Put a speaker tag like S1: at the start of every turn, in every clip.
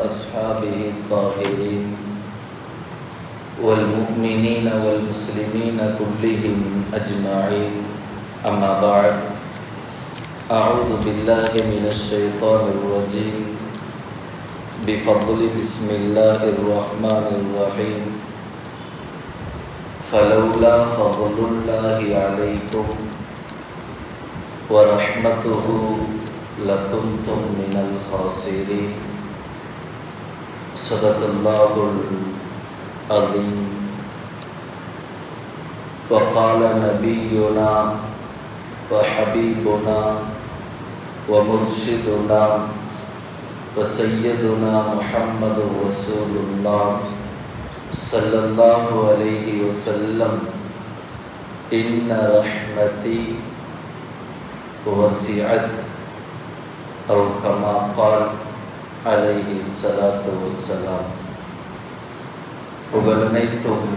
S1: وأصحابه الطاهرين والمؤمنين والمسلمين كلهم أجمعين. أما بعد، أعوذ بالله من الشيطان الرجيم بفضل بسم الله الرحمن الرحيم. فلولا فضل الله عليكم ورحمته لكنتم من الخاسرين. صدق الله العظيم. وقال نبينا وحبيبنا ومرشدنا وسيدنا محمد رسول الله صلى الله عليه وسلم: إن رحمتي وسعت، أو كما قال عليه الصلاة والسلام. புகழனைத்தும்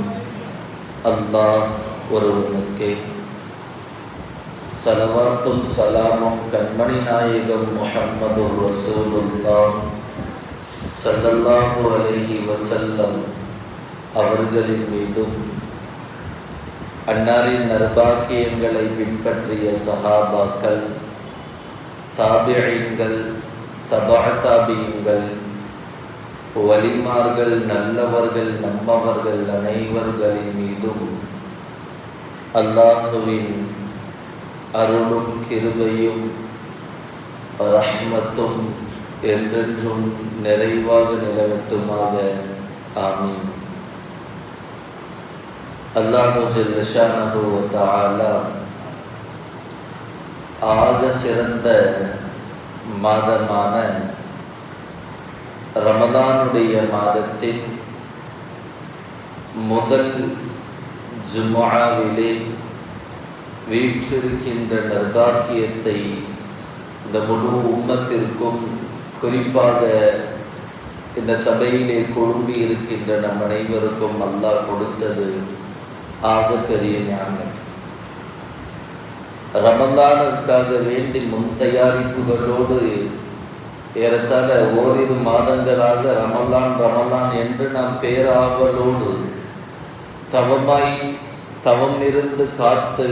S1: அல்லாஹ் ஒருவனுக்கே. ஸலவாத்தும் ஸலாமும் கண்மணி நாயகம் முஹம்மது ரசூலுல்லாஹ் ஸல்லல்லாஹு அலைஹி வஸல்லம் அவர்களின் மீதும், அன்னாரின் நற்பாக்கியங்களை பின்பற்றிய சஹாபாக்கள், தாபிஈன்கள், தபா தாபிஈன்கள், வலிமார்கள், நல்லவர்கள், நம்மவர்கள் அனைவர்களின் மீதும் அல்லாஹுவின் அருளும் கிருபையும் ரஹ்மத்தும் என்றென்றும் நிறைவாக நிலவட்டுமாக. ஆமீன். அல்லாஹு ஜல்ல ஷானஹு வ தஆலா ஆக சிறந்த மாதமான ரமதானுடைய மாதத்தின் முதல் ஜும்ஆவிலே வீற்றிருக்கின்ற நற்பாக்கியத்தை இந்த முழு உம்மத்திற்கும், குறிப்பாக இந்த சபையிலே கொழும்பி இருக்கின்ற நம் அனைவருக்கும் அல்லாஹ் கொடுத்தது ஆக பெரிய ஞானம். ரமலானுக்காக வேண்டி முன் தயாரிப்புகளோடு ஏறத்தாழ ஓரிரு மாதங்களாக ரமலான் என்று நாம் பேராவலோடு தவம் இருந்து காத்து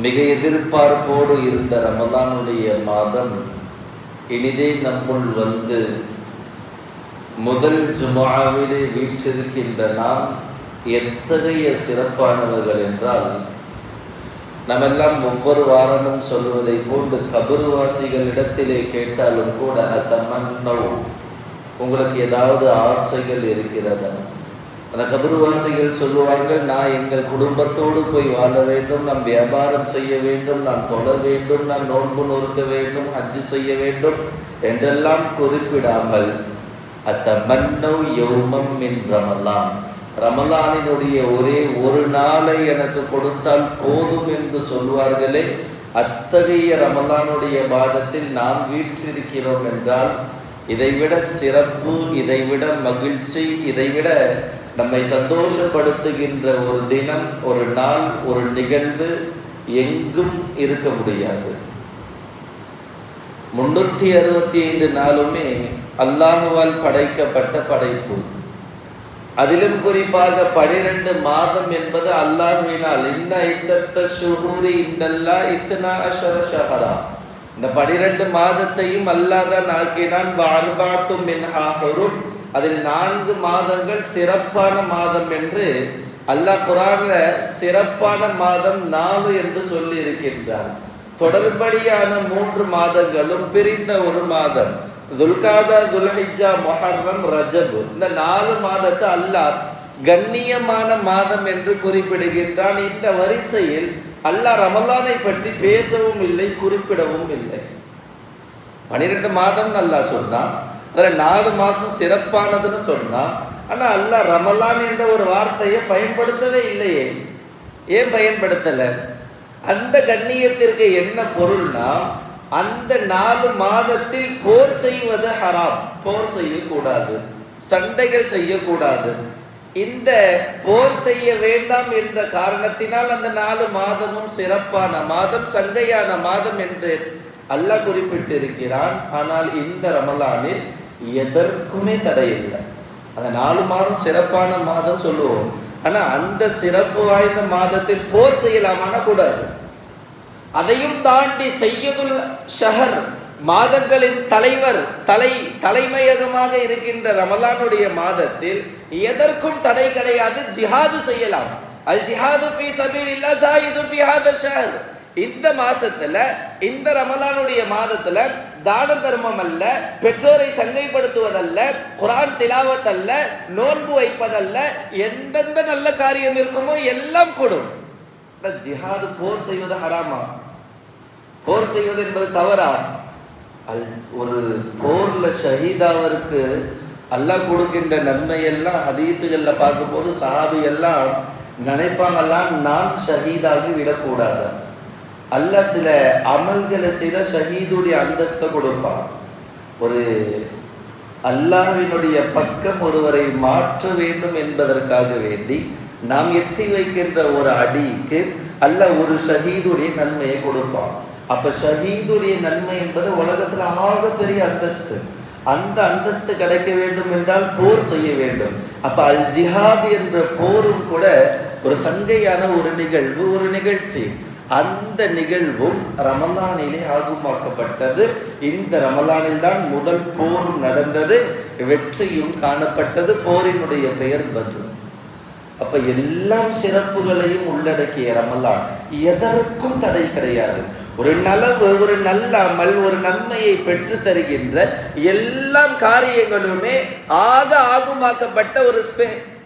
S1: மிக எதிர்பார்ப்போடு இருந்த ரமலானுடைய மாதம் இனிதே நம்முள் வந்து முதல் ஜும்ஆவிலே வீற்றிருக்கின்ற நாம் எத்தகைய சிறப்பானவர்கள் என்றால், நம்மெல்லாம் ஒவ்வொரு வாரமும் சொல்வதை போன்று கபர்வாசிகளிடத்திலே கேட்டாலும் கூட தமன்னவ், உங்களுக்கு ஏதாவது ஆசைகள் இருக்கிறதா? அந்த கபர்வாசிகள் சொல்லுவாங்க, நான் எங்கள் குடும்பத்தோடு போய் வாழ வேண்டும், நாம் வியாபாரம் செய்ய வேண்டும், நான் தொழ வேண்டும், நான் நோன்பு நோக்க வேண்டும், ஹஜ்ஜு செய்ய வேண்டும் என்றெல்லாம் குறிப்பிடாமல் அத்தமன்னவ் யௌமம் மின் ரமலான், ரமலானினுடைய ஒரே ஒரு நாளை எனக்கு கொடுத்தால் போதும் என்று சொல்வார்களே, அத்தகைய ரமலானுடைய மாதத்தில் நாம் வீற்றிருக்கிறோம் என்றால் இதைவிட சிறப்பு, இதைவிட மகிழ்ச்சி, இதைவிட நம்மை சந்தோஷப்படுத்துகின்ற ஒரு தினம், ஒரு நாள், ஒரு நிகழ்வு எங்கும் இருக்க முடியாது. 365 நாளுமே அல்லாஹுவால் படைக்கப்பட்ட படைப்பு. அதிலும் குறிப்பாக 12 மாதம் என்பது அல்லாஹ்வினால், இன்ன இத்தத்த ஷுஹூரி இந்தல்லாஹ் 12 ஷஹரா, இந்த 12 மாதத்தையும் அல்லாஹ் தான் ஆக்கினான். வஅர்பஅத்தும் மின்ஹா ஹுரும், அதில் 4 மாதங்கள் சிறப்பான மாதம் என்று அல்லாஹ் குர்ஆன்ல சிறப்பான மாதம் 4 என்று சொல்லி இருக்கின்றான். தொடர்படியான 3 மாதங்களும் பிரிந்த ஒரு மாதம் துல்காதா, துல்ஹிஜ்ஜா, முஹர்ரம், ரஜப், இந்த 4 மாதத்தை அல்லாஹ் கண்ணியமான மாதம் என்று குறிப்பிடுகின்றான். இந்த வரிசையில் அல்லாஹ் ரமலானை பற்றி பேசவும் இல்லை, குறிப்பிடவும் இல்லை. 12 மாதம் அல்லாஹ் சொன்னான், அதில் 4 மாதம் சிறப்பானதுன்னு சொன்னான். ஆனால் அல்லாஹ் ரமலான் என்ற ஒரு வார்த்தையை பயன்படுத்தவே இல்லையே. ஏன் பயன்படுத்தலை? அந்த கண்ணியத்திற்கு என்ன பொருள்னா, அந்த 4 மாதத்தில் போர் செய்வது ஹராம், போர் செய்யக்கூடாது, சண்டைகள் செய்யக்கூடாது. இந்த போர் செய்ய வேண்டாம் என்ற காரணத்தினால் அந்த 4 மாதமும் சிறப்பான மாதம், சங்கையான மாதம் என்று அல்லாஹ் குறிப்பிட்டிருக்கிறான். ஆனால் இந்த ரமலானில் எதற்குமே தடை இல்லை. அந்த 4 மாதம் சிறப்பான மாதம் சொல்லுவோம். ஆனா அந்த சிறப்பு வாய்ந்த மாதத்தில் போர் செய்யலாமான கூடாது. அதையும் தாண்டி செய்யதுல் ஷஹர், மாதங்களின் தலைமையகமாக இருக்கின்ற ரமலானுடைய மாதத்தில் எதற்கும் தடை கிடையாது. ஜிஹாது செய்யலாம். அல் ஜிஹாது ஃபீ சபீலில்லாஹ் ஜாயிஸு ஃபீ ஹாதல் ஷஹர். இந்த மாசத்துல, இந்த ரமலானுடைய மாதத்துல தான தர்மம் அல்ல, பெற்றோரை சங்கைப்படுத்துவதல்ல, குர்ஆன் திலாவத் அல்ல, நோன்பு வைப்பதல்ல, எந்தெந்த நல்ல காரியம் இருக்குமோ எல்லாம் கூடும். ஜிஹாது, போர் செய்வது ஹராமா? போர் செய்வது என்பது தவறா? ஒரு போர்ல ஷஹீதாவருக்கு அல்லாஹ் கொடுக்கின்ற நன்மை எல்லாம் ஹதீசுகள்ல பார்க்கும் போது சஹாபி எல்லாம் நினைப்பாங்கல்லாம், நான் ஷஹீதாகி விடக்கூடாது. அல்லாஹ் சில அமல்களை செய்த ஷஹீதுடைய அந்தஸ்தை கொடுப்பான். ஒரு அல்லாஹ்வினுடைய பக்கம் ஒருவரை மாற்ற வேண்டும் என்பதற்காக வேண்டி நாம் எத்தி வைக்கின்ற ஒரு அடிக்கு அல்லாஹ் ஒரு ஷஹீதுடைய நன்மையை கொடுப்பான். அப்ப ஷஹீதுடைய நன்மை என்பது உலகத்துல ஆக பெரிய அந்தஸ்து. அந்த அந்தஸ்து கிடைக்க வேண்டும் என்றால் போர் செய்ய வேண்டும். அப்ப அல் ஜிஹாத் என்ற போரும் கூட ஒரு சங்கையான ஒரு நிகழ்வு, ஒரு நிகழ்ச்சி. அந்த நிகழ்வும் ரமலானிலே ஆகுமாக்கப்பட்டது. இந்த ரமலானில் தான் முதல் போரும் நடந்தது, வெற்றியும் காணப்பட்டது. போரினுடைய பெயர் பத்ர். அப்ப எல்லாம் சிறப்புகளையும் உள்ளடக்கிய ரமலான், எதற்கும் தடை கிடையாது. ஒரு நலவு, ஒரு நல்ல அமல், ஒரு நன்மையை பெற்று தருகின்ற எல்லா காரியங்களுமே ஆகுமாக்கப்பட்ட ஒரு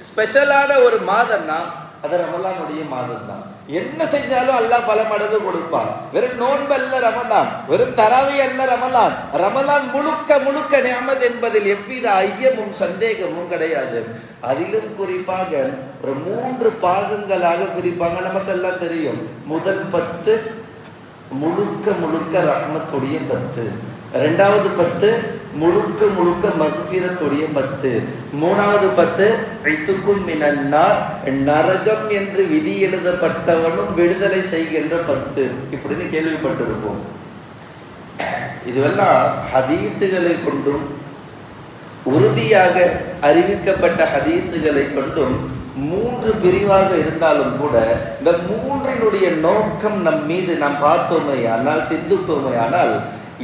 S1: ஸ்பெஷலான ஒரு மாதம்னா அது ரமலானுடைய மாதம் தான். என்ன செஞ்சாலும் அல்லாஹ் பல மடங்கு கொடுப்பான். வெறும் நோன்பு அல்ல ரமலான், வெறும் தராவி அல்ல ரமலான். ரமலான் முழுக்க முழுக்க நிஅமத் என்பதில் எவ்வித ஐயமும் சந்தேகமும் கிடையாது. அதிலும் குறிப்பாக ஒரு 3 பாகங்களாக பிரிப்பாங்க. நமக்கு எல்லாம் தெரியும். முதல் 10 முழுக்க முழுக்க ரஹ்மத்துடைய 10, 2வது 10 முழுக்க முழுக்க மக்ஃபிரத்துடைய 10, 3வது 10 இத்துக்கும் மினன்னார், நரகம் என்று விதி எழுதப்பட்டவனும் விடுதலை செய்கின்ற 10. இப்படின்னு கேள்விப்பட்டிருப்போம். இதுவெல்லாம் ஹதீசுகளை கொண்டும் உறுதியாக அறிவிக்கப்பட்ட ஹதீசுகளை கொண்டும் 3 பிரிவாக இருந்தாலும் கூட இந்த 3னுடைய நோக்கம் நம் மீது நாம் பார்த்தோமே ஆனால், சிந்திப்போமே ஆனால்,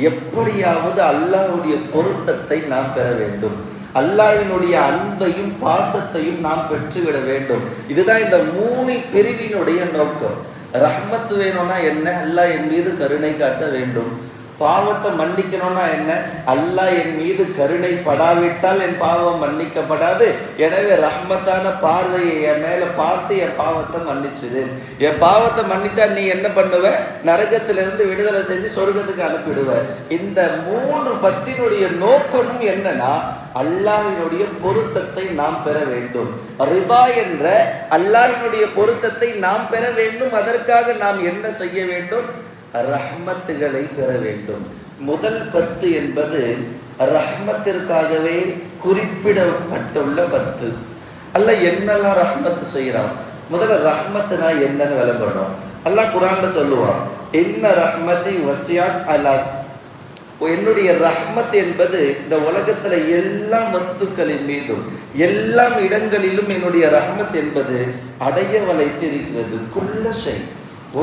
S1: எப்படியாவது அல்லாஹ்வுடைய பொருத்தத்தை நாம் பெற வேண்டும், அல்லாஹ்வினுடைய அன்பையும் பாசத்தையும் நாம் பெற்றுவிட வேண்டும். இதுதான் இந்த 3 பிரிவினுடைய நோக்கம். ரஹ்மத் வேணும்னா என்ன? அல்லாஹ் என் மீது கருணை காட்ட வேண்டும். பாவத்தை மன்னிக்கணும்னா என்ன? அல்லாஹ் என் மீது கருணை படாவிட்டால் என் பாவம் மன்னிக்கப்படாது. எனவே ரஹ்மத்தான பார்வையை என் மேல பார்த்து என் பாவத்தை மன்னிச்சிடு. என் பாவத்தை மன்னிச்சா நீ என்ன பண்ணுவ? நரகத்திலிருந்து விடுதலை செஞ்சு சொர்க்கத்துக்கு அனுப்பிடுவ. இந்த 3 பத்தினுடைய நோக்கமும் என்னன்னா, அல்லாஹ்வினுடைய பொருத்தத்தை நாம் பெற வேண்டும். ரிதா என்ற அல்லாஹ்வினுடைய பொருத்தத்தை நாம் பெற வேண்டும். அதற்காக நாம் என்ன செய்ய வேண்டும்? ரஹ்மத்துகளை பெற வேண்டும். முதல் 10 என்பது ரஹ்மத்திற்காகவே குறிப்பிடப்பட்டுள்ள 10. அல்லாஹ் என்னெல்லாம் ரஹ்மத்து செய்யறான்? முதல்ல ரஹ்மத்துனா என்னன்னு விளங்கணும். அல்லாஹ் குர்ஆன்ல சொல்லுவான், இன்ன ரஹ்மதி வசியாத் அலா. என்னுடைய ரஹ்மத் என்பது இந்த உலகத்துல எல்லா வஸ்துக்களின் மீதும் எல்லா இடங்களிலும் என்னுடைய ரஹ்மத் என்பது அடைய வளைத்திருக்கிறது. குல்ல ஷை,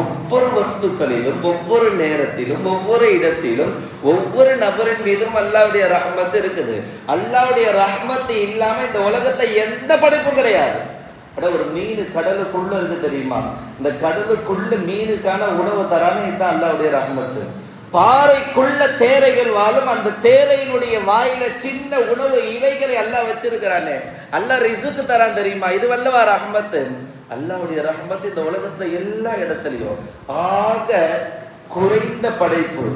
S1: ஒவ்வொரு வஸ்துக்களிலும், ஒவ்வொரு நேரத்திலும், ஒவ்வொரு இடத்திலும், ஒவ்வொரு நபரின் மீதும் அல்லாஹ்வுடைய ரஹ்மத் இருக்குது. அல்லாஹ்வுடைய ரஹ்மத் இல்லாம இந்த உலகத்தை எந்த படைப்பும் கிடையாது. ஒரு மீன் கடலுக்குள்ள இருக்கு தெரியுமா? இந்த கடலுக்குள்ள மீனுக்கான உணவு தரானே இதுதான் அல்லாஹ்வுடைய ரஹ்மத்து. பாறைக்குள்ள தேரைகள் வாழும். அந்த தேரையினுடைய வாயில சின்ன உணவு இலைகளை அல்லாஹ் வச்சிருக்கிறானே, அல்லாஹ் ரிசுக்கு தரான் தெரியுமா? இது வல்லவா ரஹ்மத்து. அல்லாஹ்வுடைய ரஹ்மத் இந்த உலகத்துல எல்லா இடத்துலையும். ஆக குறைந்த படைப்பு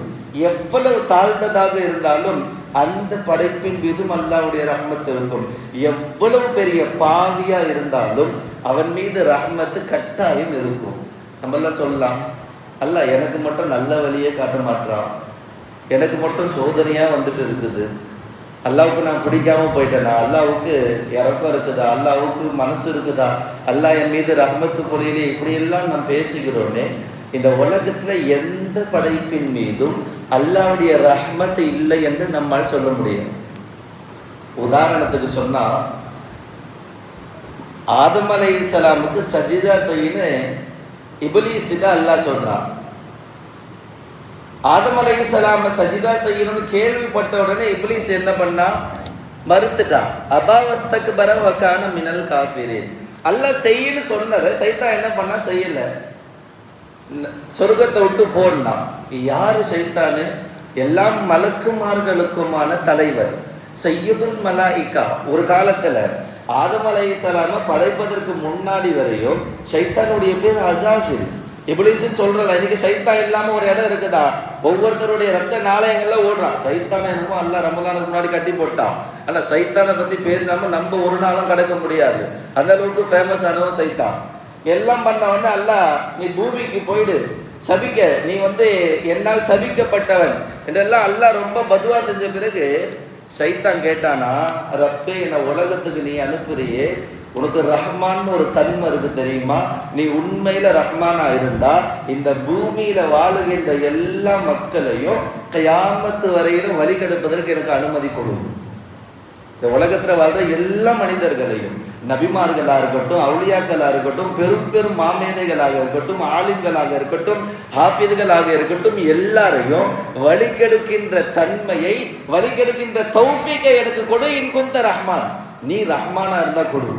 S1: எவ்வளவு தாழ்ந்ததாக இருந்தாலும் அந்த படைப்பின் மீதும் அல்லாஹ்வுடைய ரஹ்மத் இருக்கும். எவ்வளவு பெரிய பாவியா இருந்தாலும் அவன் மீது ரஹ்மத்து கட்டாயம் இருக்கும். நம்ம எல்லாம் சொல்லலாம், அல்லாஹ் எனக்கு மட்டும் நல்ல வழியே காட்ட மாட்டான், எனக்கு மட்டும் சோதனையா வந்துட்டு இருக்குது, அல்லாவுக்கு நான் பிடிக்காம போயிட்டேனா, அல்லாவுக்கு இறக்கம் இருக்குதா, அல்லாவுக்கு மனசு இருக்குதா, அல்லாஹ் என் மீது ரஹ்மத்து பொழியிலே, இப்படியெல்லாம் நாம் பேசுகிறோமே. இந்த உலகத்துல எந்த படைப்பின் மீதும் அல்லாஹ்வுடைய ரஹ்மத் இல்லை என்று நம்மால் சொல்ல முடியாது. உதாரணத்துக்கு சொன்னா, ஆதம் அலைஹிஸ்ஸலாமுக்கு சஜிதா செய்யணும் இப்லீஸிட்ட அல்லாஹ் சொல்றான். ஆதம் அலைஹிஸ்ஸலாம சஜிதா செய்யணும்னு கேள்விப்பட்ட உடனே இப்லீஸ் என்ன பண்ணா? மறுத்துட்டான். அபாவஸ்தக்பர வகான மினல் காஃபிரின். அல்லாஹ் செய்யன்னு சொன்னதை சைத்தான் என்ன பண்ணா? செய்யல. சொர்க்கத்தை விட்டு போனான். யாரு சைத்தானு? எல்லாம் மலக்குமார்களுக்குமான தலைவர் சையதுல் மலாயிகா. ஒரு காலத்துல ஆதம் அலைஹிஸ்ஸலாம படைப்பதற்கு முன்னாடி வரையும் ஷைத்தானுடைய பேர் அஸாஸில். இப்லீஸ்னு சொல்றல, இன்னைக்கு சைத்தான் இல்லாம ஒரு இடம் இருக்குதா? ஒவ்வொருத்தருடைய ரத்த நாளையங்கள்ல ஓடுறான். சைத்தான என்னமோ அல்லாஹ் ரமதானுக்கு முன்னாடி கட்டி போட்டான். ஆனா சைத்தானை பத்தி பேசாம நம்ம ஒரு நாளும் கடக்க முடியாது. அந்த அளவுக்கு ஃபேமஸ் ஆனவன் சைத்தான். எல்லாம் பண்ண உடனே அல்லாஹ், நீ பூமிக்கு போயிடு, சபிக்க, நீ என்னால் சபிக்கப்பட்டவன் என்றெல்லாம் அல்லாஹ் ரொம்ப பதுவா செஞ்ச பிறகு சைத்தான் கேட்டானா, ரப்பே, என்ன உலகத்துக்கு நீ அனுப்புறியே, உனக்கு ரஹ்மான்னு ஒரு தன்மை இருக்கு தெரியுமா? நீ உண்மையில ரஹ்மானா இருந்தா இந்த பூமியில வாழுகின்ற எல்லா மக்களையும் கியாமத்து வரையிலும் வழிகெடுப்பதற்கு எனக்கு அனுமதி கொடு. இந்த உலகத்துல வாழ்ற எல்லா மனிதர்களையும், நபிமார்களா இருக்கட்டும், அவுலியாக்களா இருக்கட்டும், பெரும் பெரும் மாமேதைகளாக இருக்கட்டும், ஆலிம்களாக இருக்கட்டும், ஹாஃபிதுகளாக இருக்கட்டும், எல்லாரையும் வழிகெடுக்கின்ற தன்மையை, வழிகெடுக்கின்ற தௌஃபீக்கை எனக்கு கொடு. இன் குந்த ரஹ்மான், நீ ரஹ்மானா இருந்தா கொடு.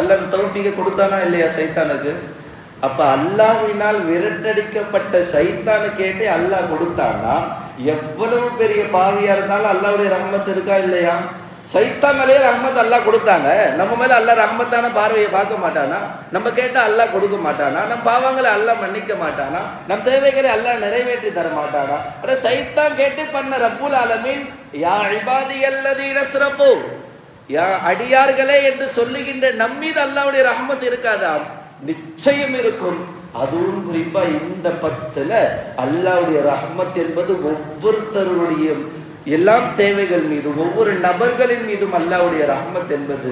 S1: அல்லாஹ் தௌஃபீக்கை கொடுத்தானா இல்லையா சைத்தானுக்கு? அப்ப அல்லாஹ்வினால் விரட்டடிக்கப்பட்ட சைத்தானு கேட்டு அல்லாஹ் கொடுத்தானா, எவ்வளவு பெரிய பாவியா இருந்தாலும் அல்லாஹ்வுடைய ரஹ்மத் இருக்கா இல்லையா? சைத்தான் மேலேயே ரஹ்மத் அல்லாஹ் கொடுத்தாங்க. நம்ம மேல அல்லாஹ் ரஹ்மத்தான பார்வையை பார்க்க மாட்டானா? நம்ம கேட்டா அல்லாஹ் கொடுக்க மாட்டானா? நம் பாவங்களை அல்லாஹ் மன்னிக்க மாட்டானா? நம் தேவைகளை அல்லாஹ் நிறைவேற்றி தர மாட்டானா? அட சைத்தான் கேட்டு பண்ண ரப்புல் ஆலமீன், யா இபாதியல்லதீன அஸ்ரஃபு, யா அடியார்களே என்று சொல்லுகின்ற நம்மீது அல்லாஹ்வுடைய ரஹ்மத் இருக்காதா? நிச்சயம் இருக்கும். அதுவும் குறிப்பா இந்த 10ல அல்லாஹ்வுடைய ரஹ்மத் என்பது ஒவ்வொருத்தருடைய எல்லாம் தேவைகள் மீதும், ஒவ்வொரு நபர்களின் மீதும் அல்லாஹ்வுடைய ரஹ்மத் என்பது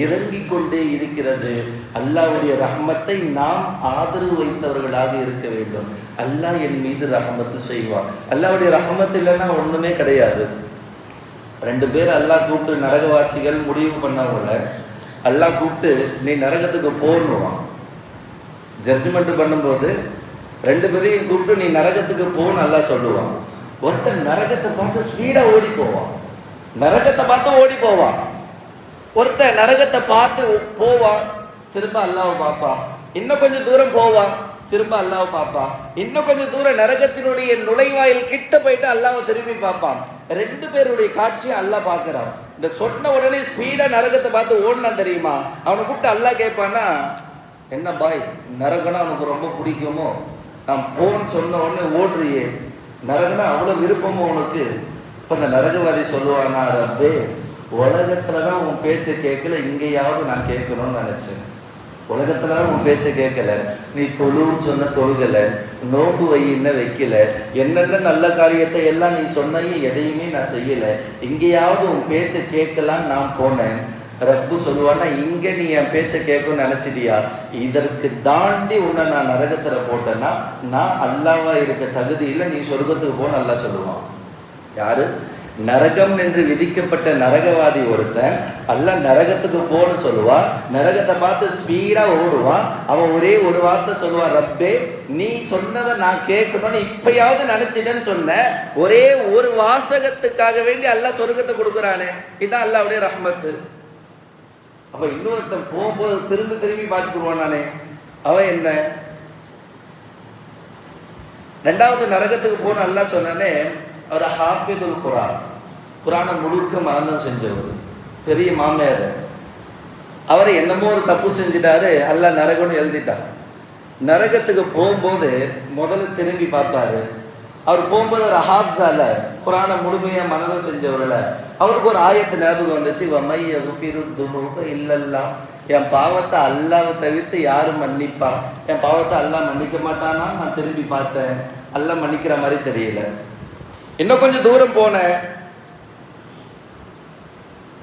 S1: இறங்கிக் கொண்டே இருக்கிறது. அல்லாஹ்வுடைய ரஹ்மத்தை நாம் ஆதரவு வைத்தவர்களாக இருக்க வேண்டும். அல்லாஹ் என் மீது ரஹ்மத்து செய்வான். அல்லாஹ்வுடைய ரஹ்மத் இல்லைன்னா ஒண்ணுமே கிடையாது. 2 பேர் அல்லாஹ் கூப்பிட்டு, நரகவாசிகள் முடிவு பண்ணவங்கள அல்லாஹ் கூப்பிட்டு நீ நரகத்துக்கு போகணுவான். ஜட்ஜ்மெண்ட் பண்ணும்போது 2 பேரையும் கூப்பிட்டு நீ நரகத்துக்கு போன்னு அல்லாஹ் சொல்லுவான். ஒருத்தன் நரகத்தை பார்த்து ஸ்பீடா ஓடி போவான், நரகத்தை பார்த்து ஓடி போவான். ஒருத்தன் நரகத்தை பார்த்து போவான், திரும்ப அல்லாஹ்வை பார்ப்பான். இன்னும் கொஞ்சம் தூரம் போவான், திரும்ப அல்லாஹ்வை பார்ப்பான். இன்னும் கொஞ்சம் தூரம் நரகத்தினுடைய நுழைவாயில் கிட்ட போயிட்டு அல்லாஹ்வை திரும்பி பார்ப்பான். 2 பேருடைய காட்சியை அல்லாஹ் பார்க்கிறான். இந்த சொன்ன உடனே ஸ்பீடா நரகத்தை பார்த்து ஓடினான் தெரியுமா? அவனை கூப்பிட்டு அல்லாஹ் கேட்பானா, என்ன பாய், நரகனா உனக்கு ரொம்ப பிடிக்குமோ? நான் போன்னு சொன்ன உடனே ஓடுறியே, நரகனா அவ்வளோ விருப்பமோ உனக்கு? இப்போ அந்த நரகவாதி சொல்லுவானா, ரப்பே, உலகத்துல தான் உன் பேச்சை கேட்கல, இங்கேயாவது நான் கேட்கணும்னு நினைச்சேன். உலகத்துல தான் உன் பேச்சை கேட்கல, நீ தொழுன்னு சொன்ன தொழுகல, நோன்பு வையின்னு வைக்கல, என்னென்ன நல்ல காரியத்தை எல்லாம் நீ சொன்னையும் எதையுமே நான் செய்யல, இங்கேயாவது உன் பேச்சை கேட்கலான்னு நான் போனேன். ரப்பு சொல்லுவானா, இங்க நீ என் பேச்சை கேட்கணும்னு நினைச்சிட்டியா? இதற்கு தாண்டி உன்னை நான் நரகத்துல போட்டேன்னா நான் அல்லாஹ்வா இருக்க தகுதி இல்லை, நீ சொர்க்கத்துக்கு போன்னு அல்லாஹ் சொல்லுவான். யாரு? நரகம் என்று விதிக்கப்பட்ட நரகவாதி ஒருத்தன் அல்லாஹ் நரகத்துக்கு போன்னு சொல்லுவான். நரகத்தை பார்த்து ஸ்பீடா ஓடுவான். அவன் ஒரே ஒரு வார்த்தை சொல்லுவான், ரப்பே, நீ சொன்னதை நான் கேட்கணும்னு இப்பயாவது நினைச்சிட்டேன்னு சொன்ன ஒரே ஒரு வாசகத்துக்காக வேண்டி அல்லாஹ் சொர்க்கத்தை கொடுக்குறானே, இதான் அல்லாஹ்வுடைய ரஹ்மத்து. அப்ப இன்னொருத்தன் போகும்போது திரும்பி திரும்பி பார்த்துருவான். நானே அவன் என்ன 2வது நரகத்துக்கு போன அல்லாஹ் சொன்னானே, அவர் ஹாஃபிதுல் குரான், குரானை முழுக்க மரணம் செஞ்சவர், பெரிய மாமேதர். அவரை என்னமோ ஒரு தப்பு செஞ்சிட்டாரு, அல்லாஹ் நரகம்னு எழுதிட்டான். நரகத்துக்கு போகும்போது முதல்ல திரும்பி பார்ப்பாரு. அவர் போகும்போது ஒரு ஹாஃப்ஸால, குரானை முழுமையாக மனனம் செஞ்சவர்ல, அவருக்கு ஒரு ஆயத்து ஞாபகம் வந்துச்சு, வமை யக்ஃபிரு துனூப இல்லல்லாஹ், என் பாவத்தை அல்லாஹ்வை தவிர்த்து யாரும் மன்னிப்பா? என் பாவத்தை அல்லாஹ் மன்னிக்க மாட்டானா? நான் திரும்பி பார்த்தேன், அல்லாஹ் மன்னிக்கிற மாதிரி தெரியல. இன்னும் கொஞ்சம் தூரம் போன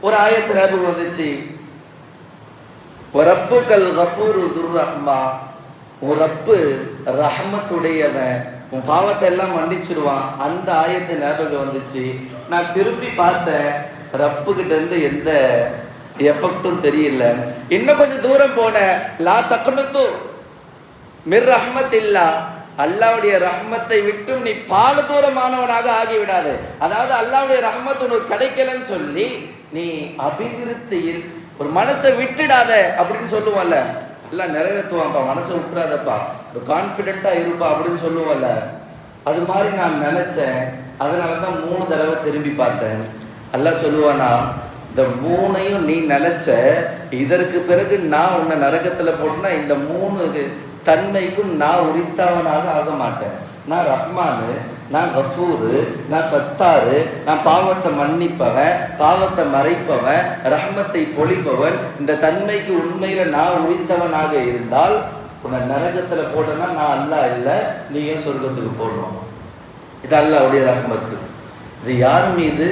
S1: ஒரு ஆயத்து ஞாபகம் வந்துச்சு, ரப்புக்கல் கஃபூரு துர் ரஹ்மா, உன் ரப்பு ரஹ்மத்துடையவன், உன் பாவத்தை எல்லாம் மன்னிச்சிருவான். அந்த ஆயத்து ஞாபகம் வந்துச்சு. நான் திரும்பி பார்த்தேன், ரப்புகிட்ட இருந்து எந்த எஃபெக்டும் தெரியல. இன்னும் கொஞ்சம் தூரம் போன, லா தக்னது மிர் ரஹ்மத்தில்லா, அல்லாவுடைய ரஹ்மத்தை விட்டும் நீ பால தூரமானவனாக ஆகிவிடாது. அதாவது அல்லாவுடைய ரஹ்மத் உனக்கு கிடைக்கலன்னு சொல்லி நீ அபிவிருத்தியில் ஒரு மனசை விட்டுடாத அப்படின்னு சொல்லுவோம்ல, எல்லாம் நிறைவேற்றுவான்ப்பா, மனசை விட்டுறாதப்பா, ஒரு கான்ஃபிடென்ட்டா இருப்பா அப்படின்னு சொல்லுவோம்ல, அது மாதிரி நான் நினைச்சேன். அதனால தான் 3 தடவை திரும்பி பார்த்தேன். அல்லாஹ் சொல்லுவானா, இந்த 3ஐயும் நீ நினைச்ச, இதற்கு பிறகு நான் உன்னை நரகத்துல போட்டுனா இந்த 3 தன்மைக்கும் நான் உரித்தவனாக ஆக மாட்டேன். நான் ரஹ்மானு, நான் கஃபூரு, நான் சத்தாரு, நான் பாவத்தை மன்னிப்பவன், பாவத்தை மறைப்பவன், ரஹ்மத்தை பொழிப்பவன். இந்த தன்மைக்கு உண்மையில நான் உரித்தவனாக இருந்தால் உன்னை நரகத்துல போட்டனா நான் அல்லாஹ் இல்லை, நீங்க சொர்க்கத்துக்கு போடணும். இது அல்லாஹ்வுடைய ரஹ்மத்து. இது யார் மீது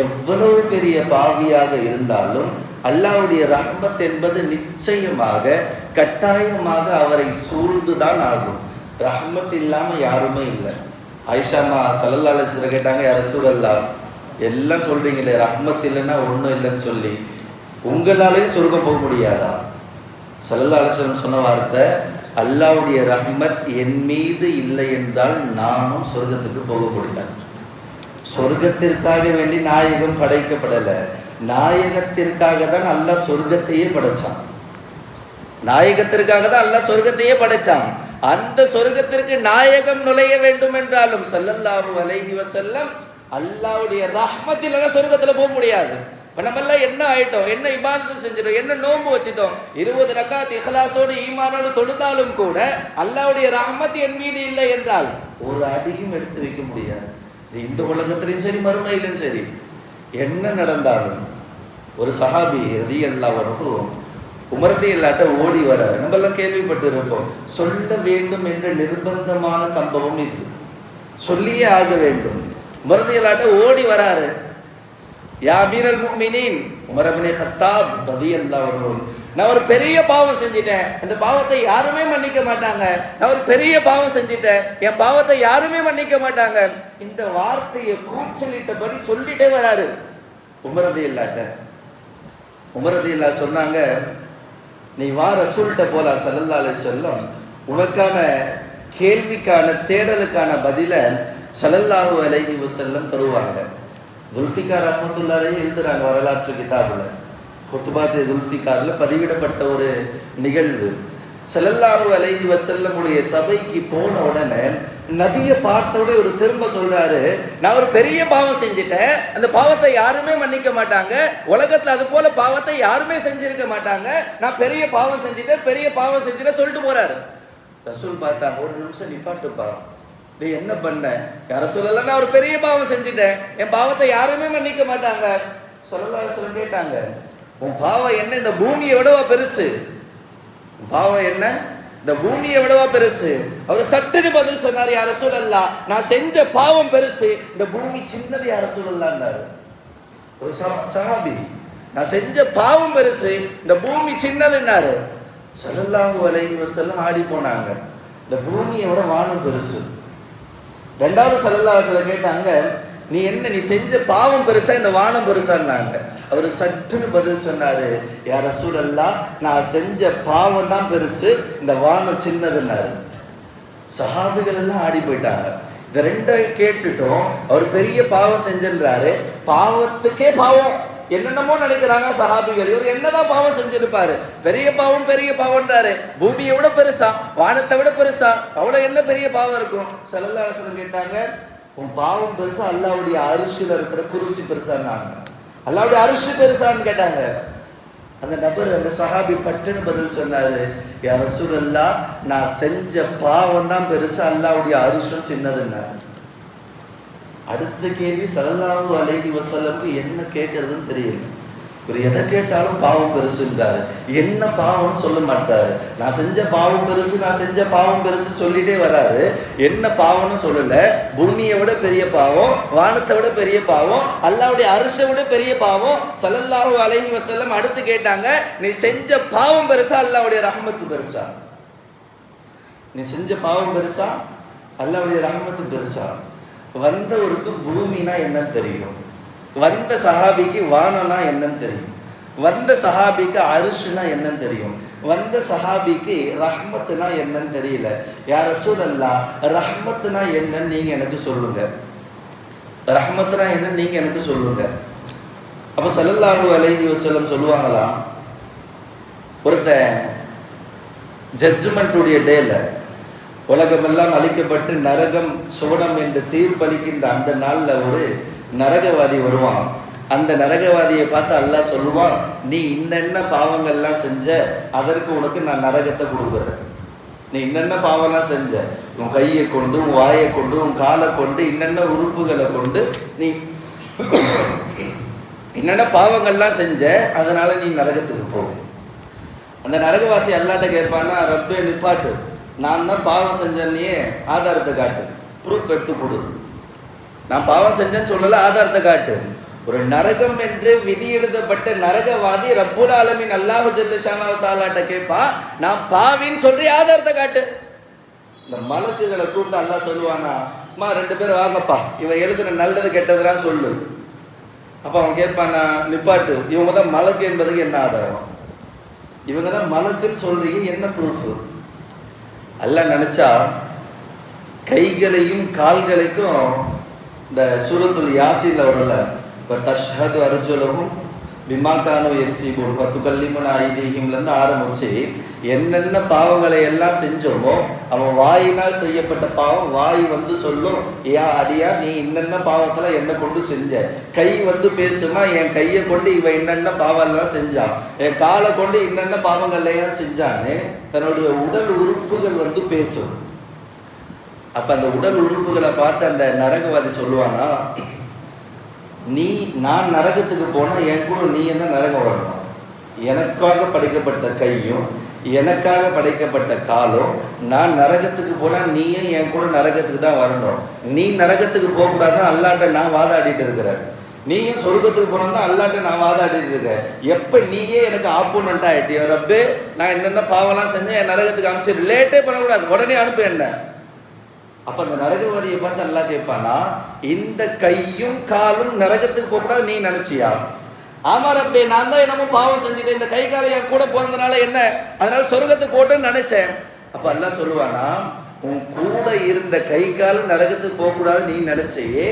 S1: எவ்வளவு பெரிய பாவியாக இருந்தாலும் அல்லாஹ்வுடைய ரஹ்மத் என்பது நிச்சயமாக கட்டாயமாக அவரை சூழ்ந்துதான் ஆகும். ரஹ்மத் இல்லாம யாருமே இல்லை. ஆயிஷாமா ஸல்லல்லாஹு அலைஹி வஸல்லம் கேட்டாங்க, யா ரசூலல்லாஹ், எல்லாம் சொல்றீங்களே ரஹ்மத் இல்லைன்னா ஒன்றும் இல்லைன்னு சொல்லி, உங்களாலையும் சொர்க்கம் போக முடியாதா? ஸல்லல்லாஹு அலைஹி வஸல்லம் சொன்ன வார்த்தை, அல்லாஹ்வுடைய ரஹ்மத் என் மீது இல்லை என்றால் நானும் சொர்க்கத்துக்கு போக முடியாது. சொர்க்கத்திற்காக வேண்டி நாயகம் படைக்கப்படலை, நாயகத்திற்காக தான் அல்லாஹ் சொர்க்கத்தையே படைச்சான். நாயகத்திற்காக தான் அல்லாஹ் சொர்க்கத்தையே படைச்சான். அந்த சொர்க்கத்திற்கு நாயகம் நுழைய வேண்டும் என்றாலும் ஸல்லல்லாஹு அலைஹி வஸல்லம் அல்லாஹ்வுடைய ரஹ்மத்தில சொர்க்கத்துல போக முடியாது. இப்ப நம்ம எல்லாம் என்ன ஆயிட்டோம், என்ன இபாதத் செஞ்சிட்டோம், என்ன நோன்பு வச்சிட்டோம், 20 ரக்காத் இஹ்லாஸோடு ஈமானோடு தொழுதாலும் கூட அல்லாஹ்வுடைய ரஹ்மத் என் மீது இல்லை என்றால் ஒரு அடியும் எடுத்து வைக்க முடியாது. இந்த உலகத்திலையும் சரி மறுமையிலும் சரி என்ன நடந்தாலும். ஒரு சஹாபி ரலியல்லாஹு அன்ஹு உமர் ரலியல்லாஹு ஓடி வராரு. நம்ம எல்லாம் கேள்விப்பட்டு இருப்போம். சொல்ல வேண்டும் என்ற நிர்பந்தமான சம்பவம் இது, சொல்லியே ஆக வேண்டும். உமர் ரலியல்லாஹு ஓடி வராரு. யா அமீரல் முஃமினீன் உமர் இப்னு கத்தாப் ரலியல்லாஹு அன்ஹு, நான் ஒரு பெரிய பாவம் செஞ்சிட்டேன், அந்த பாவத்தை யாருமே மன்னிக்க மாட்டாங்க. நான் ஒரு பெரிய பாவம் செஞ்சிட்டேன், என் பாவத்தை யாருமே மன்னிக்க மாட்டாங்க. இந்த வார்த்தையை கூச்சலிட்டபடி சொல்லிட்டே வராரு உமர் ரலியல்லாஹு. உமர் ரலியல்லாஹு சொன்னாங்க, நீ வா ரசூல்கிட்ட போலாம் ஸல்லல்லாஹு அலைஹி வஸல்லம், உனக்கான கேள்விக்கான தேடலுக்கான பதில ஸல்லல்லாஹு அலைஹி வஸல்லம் தருவாங்க. துல்ஃபிகார் ரஹ்மத்துல்லாஹி அலைஹி எழுதுறாங்க வரலாற்று கிதாபுல, ஹுத்பாத் துல்ஃபிகார்ல பதிவிடப்பட்ட ஒரு நிகழ்வு. ஸல்லல்லாஹு அலைஹி வஸல்லமுடைய சபைக்கு போன உடனே நபியை பார்த்த உடனே ஒரு திரும்ப சொல்றாரு, நான் ஒரு பெரிய பாவம் செஞ்சுட்டேன், அந்த பாவத்தை யாருமே மன்னிக்க மாட்டாங்க, உலகத்துல அது போல பாவத்தை யாருமே செஞ்சிருக்க மாட்டாங்க, நான் பெரிய பாவம் செஞ்சுட்டேன், பெரிய பாவம் செஞ்சுட்டேன் சொல்லிட்டு போறாரு. ரசூல் பார்த்தாங்க, ஒரு நிமிஷம் நிப்பாட்டுப்பா, நீ என்ன பண்ண? யார சொல்லல, நான் ஒரு பெரிய பாவம் செஞ்சுட்டேன், என் பாவத்தை யாருமே மன்னிக்க மாட்டாங்க. ஸல்லல்லாஹு அலைஹி வஸல்லம் கேட்டாங்க, உன் பாவம் என்ன இந்த பூமியை விடவா பெருசு? உன் பாவம் என்ன இந்த பூமியை விடவா பெருசு? அவர் சட்டுன்னு பதில் சொன்னார், யா ரசூலல்லாஹ், நான் செஞ்ச பாவம் பெருசு, இந்த பூமி சின்னது யா ரசூலல்லாஹ்னாரு. ஒரு சஹாபி, நான் செஞ்ச பாவம் பெருசு, இந்த பூமி சின்னதுன்னாரு. ஸல்லல்லாஹு அலைஹி வஸல்லம் ஆடி போனாங்க, இந்த பூமியை விட வானம் பெருசு. ரெண்டாவது ஸல்லல்லாஹு அலைஹி வஸல்லம் கேட்டாங்க, நீ என்ன, நீ செஞ்ச பாவம் பெருசா இந்த வானம் பெருசான்னாங்க. அவர் சட்டுன்னு பதில் சொன்னாரு, யா ரசூலல்லாஹ், நான் செஞ்ச பாவம் தான் பெருசு, இந்த வானம் சின்னதுன்னாரு. சஹாபிகள் எல்லாம் ஆடி போயிட்டாங்க. இந்த ரெண்டையும் கேட்டுட்டோம், அவர் பெரிய பாவம் செஞ்சுன்றாரு, பாவத்துக்கே பாவம் என்னென்னமோ நினைக்கிறாங்க சஹாபிகள். இவர் என்னதான் பாவம் செஞ்சிருப்பாரு? பெரிய பாவம் பெரிய பாவம்ன்றாரு, பூமியை விட பெருசா, வானத்தை விட பெருசா, அவ்வளவு என்ன பெரிய பாவம் இருக்கும்? ஸல்லல்லாஹு அலைஹி வஸல்லம் கேட்டாங்க, உன் பாவம் பெருசா அல்லாஹ்வுடைய அரிசில இருக்கிற குர்சி பெருசான்னாங்க. அல்லாஹ்வுடைய அரிசி பெருசான்னு கேட்டாங்க. அந்த நபர், அந்த சஹாபி பட்டுன்னு பதில் சொன்னாரு, யா ரசூலல்லாஹ், நான் செஞ்ச பாவம் தான் பெருசா, அல்லாஹ்வுடைய அரிசும் சின்னதுன்னாரு. அடுத்த கேள்வி, ஸல்லல்லாஹு அலைஹி வஸல்லம் என்ன கேட்கறதுன்னு தெரியல. இவர் எதை கேட்டாலும் பாவம் பெருசுன்றாரு, என்ன பாவம்னு சொல்ல மாட்டாரு. நான் செஞ்ச பாவம் பெருசு, நான் செஞ்ச பாவம் பெருசுன்னு சொல்லிட்டே வராரு, என்ன பாவம்னு சொல்லல. பூமியை விட பெரிய பாவம், வானத்தை விட பெரிய பாவம், அல்லாஹ்வுடைய அரிசை விட பெரிய பாவம். ஸல்லல்லாஹு அலைஹி வஸல்லம் அடுத்து கேட்டாங்க, நீ செஞ்ச பாவம் பெருசா, அல்லாஹ்வுடைய ரஹ்மத்து பெருசா? நீ செஞ்ச பாவம் பெருசா, அல்லாஹ்வுடைய ரஹ்மத்து பெருசா? வந்தவருக்கு பூமினா என்னன்னு தெரியும், வந்த சஹாபிக்கு வானம்னா என்னன்னு தெரியும், வந்த சஹாபிக்கு அரிசுனா என்னன்னு தெரியும், வந்த சஹாபிக்கு ரஹ்மத்துனா என்னன்னு தெரியல. யா ரசூலல்லாஹ், ரஹ்மத்துனா என்னன்னு நீங்க எனக்கு சொல்லுங்க, ரஹ்மத்துனா என்னன்னு நீங்க எனக்கு சொல்லுங்க. அப்ப ஸல்லல்லாஹு அலைஹி வஸல்லம் சொல்லுவாங்களா, ஒருத்தன் ஜட்ஜ்மெண்ட்டுடைய டேல உலகமெல்லாம் அழிக்கப்பட்டு நரகம் சுவனம் என்று தீர்ப்பளிக்கின்ற அந்த நாள்ல ஒரு நரகவாதி வருவான். அந்த நரகவாதியை பார்த்து அல்லாஹ் சொல்லுவான், நீ இன்னென்ன பாவங்கள்லாம் செஞ்ச, அதற்கு உனக்கு நான் நரகத்தை கொடுக்குறேன். நீ இன்னென்ன பாவம்லாம் செஞ்ச, உன் கையை கொண்டு, உன் வாயை கொண்டு, உன் காலை கொண்டு, இன்னென்ன உறுப்புகளை கொண்டு நீ என்னென்ன பாவங்கள்லாம் செஞ்ச, அதனால நீ நரகத்துக்கு போ. அந்த நரகவாசி அல்லாட்ட கேட்பானா, ரப்பே நிப்பாட்டு, நான் தான் பாவம் செஞ்சேன்னே ஆதாரத்தை காட்டு, ப்ரூஃப் எடுத்து கொடு. நான் பாவம் செஞ்சேன்னு சொல்லல, ஆதாரத்தை காட்டு. ஒரு நரகம் என்று விதி எழுதப்பட்ட நரகவாதி ரப்புல் ஆலமீன் அல்லாஹ் ஜல்ல ஷானஹு தஆலாட்ட கேட்பா, நான் பாவின்னு சொல்லி ஆதாரத்தை காட்டு. இந்த மலக்குகளை கூப்பிட்டு அல்லாஹ் சொல்லுவானா, அம்மா 2 பேர் வாங்கப்பா, இவன் எழுதுன நல்லது கெட்டதுலாம் சொல்லு. அப்ப அவன் கேட்பானா, நிப்பாட்டு, இவங்க தான் மலக்கு என்பதுக்கு என்ன ஆதாரம், இவங்க தான் மலக்குன்னு சொல்றீங்க, என்ன ப்ரூஃப்? அல்லாஹ் நினைச்சா கைகளையும் கால்களைக்கும் இந்த சூரத்துல் யாசீன்ல வரல, தஷ்ஹது அர்ஜுலஹும் பிமா கானூ யக்ஸிபூன் வதுகல்லிமுனா ஐதீஹிம்ல இருந்து ஆரம்பிச்சு என்னென்ன பாவங்களை எல்லாம் செஞ்சோமோ அவன் வாயினால் செய்யப்பட்ட பாவம் வாய் வந்து சொல்லும், யா அடியா நீ இன்னென்ன பாவத்துல என்ன கொண்டு செஞ்ச. கை வந்து பேசுமா, என் கையை கொண்டு இவன் என்னென்ன பாவம்லாம் செஞ்சான், என் காலை கொண்டு இன்னென்ன பாவங்கள்லாம் செஞ்சான்னு தன்னுடைய உடல் உறுப்புகள் வந்து பேசும். அப்ப அந்த உடல் உறுப்புகளை பார்த்து அந்த நரகவாதி சொல்லுவானா, நான் நரகத்துக்கு போனா என் கூட நீ என்ன நரகம் வரணும், எனக்காக படைக்கப்பட்ட கையும் எனக்காக படைக்கப்பட்ட காலும், நான் நரகத்துக்கு போனா நீயும் என் கூட நரகத்துக்கு தான் வரணும். நீ நரகத்துக்கு போக கூடாதுன்னு அல்லாட்ட நான் வாதாடிட்டு இருக்கிறேன், நீயும் சொர்க்கத்துக்கு போனா அல்லாட்ட நான் வாதாடிட்டு இருக்கேன். எப்ப நீயே எனக்கு ஆப்போனன்ட் ஆயிட்டியோ ரப்பே, நான் என்னென்ன பாவம்லாம் செஞ்சேன், என் நரகத்துக்கு அனுப்பிச்சு லேட்டே பண்ணக்கூடாது, உடனே அனுப்பு என்ன. அப்ப அந்த நரகவாதியை பார்த்து அல்லாஹ் கேட்பானா, இந்த கையும் காலும் நரகத்துக்கு போகக்கூடாது நீ நினைச்சியா? ஆமா ரப்பே, நான் தான் என்னமோ பாவம் செஞ்சுட்டேன், இந்த கை காலை என் கூட பிறந்தனால என்ன, அதனால சொர்க்கத்துக்கு போட்டேன்னு நினைச்சேன். அப்ப அல்லாஹ் சொல்லுவானா, உன் கூட இருந்த கை காலும் நரகத்துக்கு போகக்கூடாது நீ நினைச்சையே,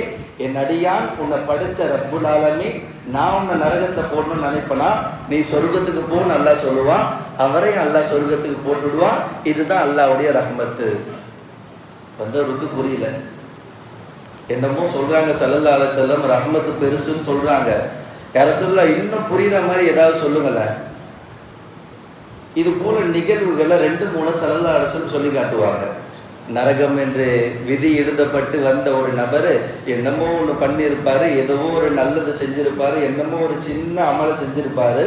S1: என் அடியான் உன்னை படிச்ச ரப்புல் ஆலமீன் நான் உன்னை நரகத்தை போடணும்னு நினைப்பனா, நீ சொர்க்கத்துக்கு போன்னு அல்லாஹ் சொல்லுவான், அவரையும் அல்லாஹ் சொர்க்கத்துக்கு போட்டுடுவான். இதுதான் அல்லாஹ்வுடைய ரஹ்மத்து. வந்தவருக்கு புரியல, என்னமோ சொல்றாங்க ஸல்லல்லாஹு அலைஹி வஸல்லம் ரஹ்மத்து பெருசுன்னு சொல்றாங்க. யா ரசூலுல்லாஹ், இன்னும் புரியுற மாதிரி ஏதாவது சொல்லுங்களேன். இது போல நிகழ்வுகளை 2-3 ஸல்லல்லாஹு அலைஹி வஸல்லம் சொல்லி காட்டுவாங்க. நரகம் என்று விதி எழுதப்பட்டு வந்த ஒரு நபர் என்னமோ ஒன்று பண்ணியிருப்பாரு, ஏதோ ஒரு நல்லது செஞ்சிருப்பாரு, என்னமோ ஒரு சின்ன அமலை செஞ்சிருப்பாரு,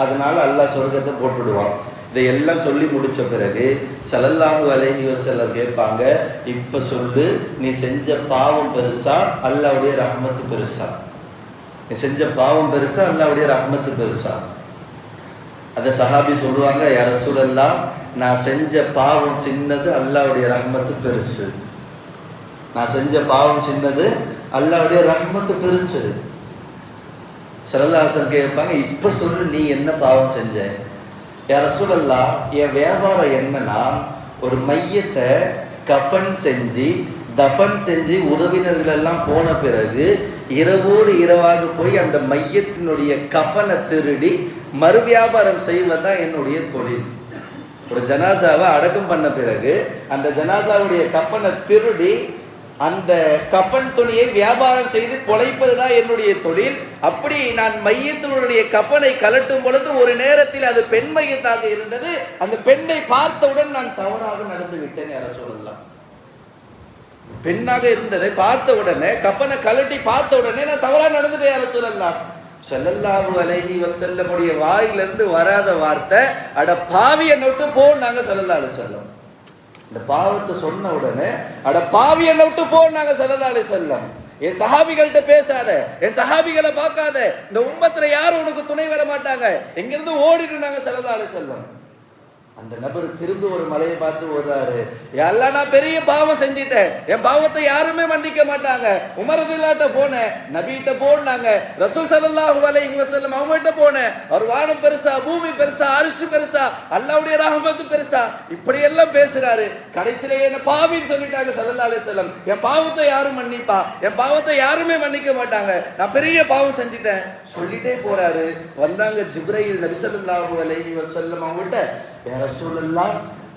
S1: அதனால அல்லாஹ் சொர்க்கத்தை போட்டுடுவான். இதையெல்லாம் சொல்லி முடிச்ச பிறகு ஸல்லல்லாஹு அலைஹி வஸல்லம் கேட்பாங்க, இப்ப சொல்லு, நீ செஞ்ச பாவம் பெருசா அல்லாஹ்வுடைய ரஹ்மத்து பெருசா? நீ செஞ்ச பாவம் பெருசா அல்லாஹ்வுடைய ரஹ்மத்து பெருசா? அந்த சஹாபி சொல்லுவாங்க, யா ரசூலல்லாஹ், நான் செஞ்ச பாவம் சின்னது, அல்லாஹ்வுடைய ரஹ்மத்து பெருசு. நான் செஞ்ச பாவம் சின்னது, அல்லாஹ்வுடைய ரஹ்மத்து பெருசு. ஸல்லல்லாஹு அலைஹி வஸல்லம் கேட்பாங்க, இப்ப சொல்லு, நீ என்ன பாவம் செஞ்ச? யா ரசூலல்லாஹ், என் வியாபாரம் என்னன்னா, ஒரு மையத்தை கஃபன் செஞ்சு தஃபன் செஞ்சு உறவினர்கள் எல்லாம் போன பிறகு இரவோடு இரவாக போய் அந்த மையத்தினுடைய கஃபனை திருடி மறு வியாபாரம் செய்வதுதான் என்னுடைய தொழில். ஒரு ஜனாசாவை அடக்கம் பண்ண பிறகு அந்த ஜனாசாவுடைய கஃபனை திருடி அந்த கஃபன் துணியை வியாபாரம் செய்து பொழைப்பதுதான் என்னுடைய தொழில். அப்படி நான் மையத்தினுடைய கஃபனை கலட்டும் பொழுது ஒரு நேரத்தில் அது பெண் மையத்தாக இருந்தது. அந்த பெண்ணை பார்த்தவுடன் நான் தவறாக நடந்து விட்டேன். யார சொல்லலாம், பெண்ணாக இருந்ததை பார்த்த உடனே, கஃபனை கலட்டி பார்த்த உடனே நான் தவறாக நடந்துட்டேன். யார சொல்லலாம், ஸல்லல்லாஹு அலைஹி வஸல்லமுடைய வாயிலிருந்து வராத வார்த்தை, அட பாவி என்னை விட்டு போன்னாங்க ஸல்லல்லாஹு அலைஹி வஸல்லம். இந்த பாவத்தை சொன்ன உடனே, அட பாவி என்னை விட்டு போன்னாங்க ஸல்லல்லாஹு அலைஹி வஸல்லம். என் சஹாபிகள்கிட்ட பேசாத, என் சஹாபிகளை பார்க்காத, இந்த உம்மத்துல யாரும் உனக்கு துணை வர மாட்டாங்க, எங்கிருந்து ஓடிட்டு நாங்க ஸல்லல்லாஹு அலைஹி வஸல்லம். அந்த நபர் திரும்ப ஒரு மலையை பார்த்து ஓடுறாரு, எல்லாம் நான் பெரிய பாவம் செஞ்சிட்டேன், என் பாவத்தை யாருமே மன்னிக்க மாட்டாங்க. உமர் ரலியல்லாஹு போனேன், நபிகிட்ட போனாங்க, ரசூல் ஸல்லல்லாஹு அலைஹி வஸல்லம் அவங்ககிட்ட போனேன், அவர் வானம் பெருசா, பூமி பெருசா, அர்ஷ் பெருசா, அல்லாஹ்வுடைய ரஹ்மத் பெருசா, இப்படி எல்லாம் பேசுறாரு. கடைசியில என்ன பாவின்னு சொல்லிட்டாங்க ஸல்லல்லாஹு அலைஹி வஸல்லம். என் பாவத்தை யாரும் மன்னிப்பா, என் பாவத்தை யாருமே மன்னிக்க மாட்டாங்க, நான் பெரிய பாவம் செஞ்சிட்டேன் சொல்லிட்டே போறாரு. வந்தாங்க ஜிப்ரீல் நபி ஸல்லல்லாஹு அலைஹி வஸல்லம் அவங்ககிட்ட, யா ரசூலல்லாஹ்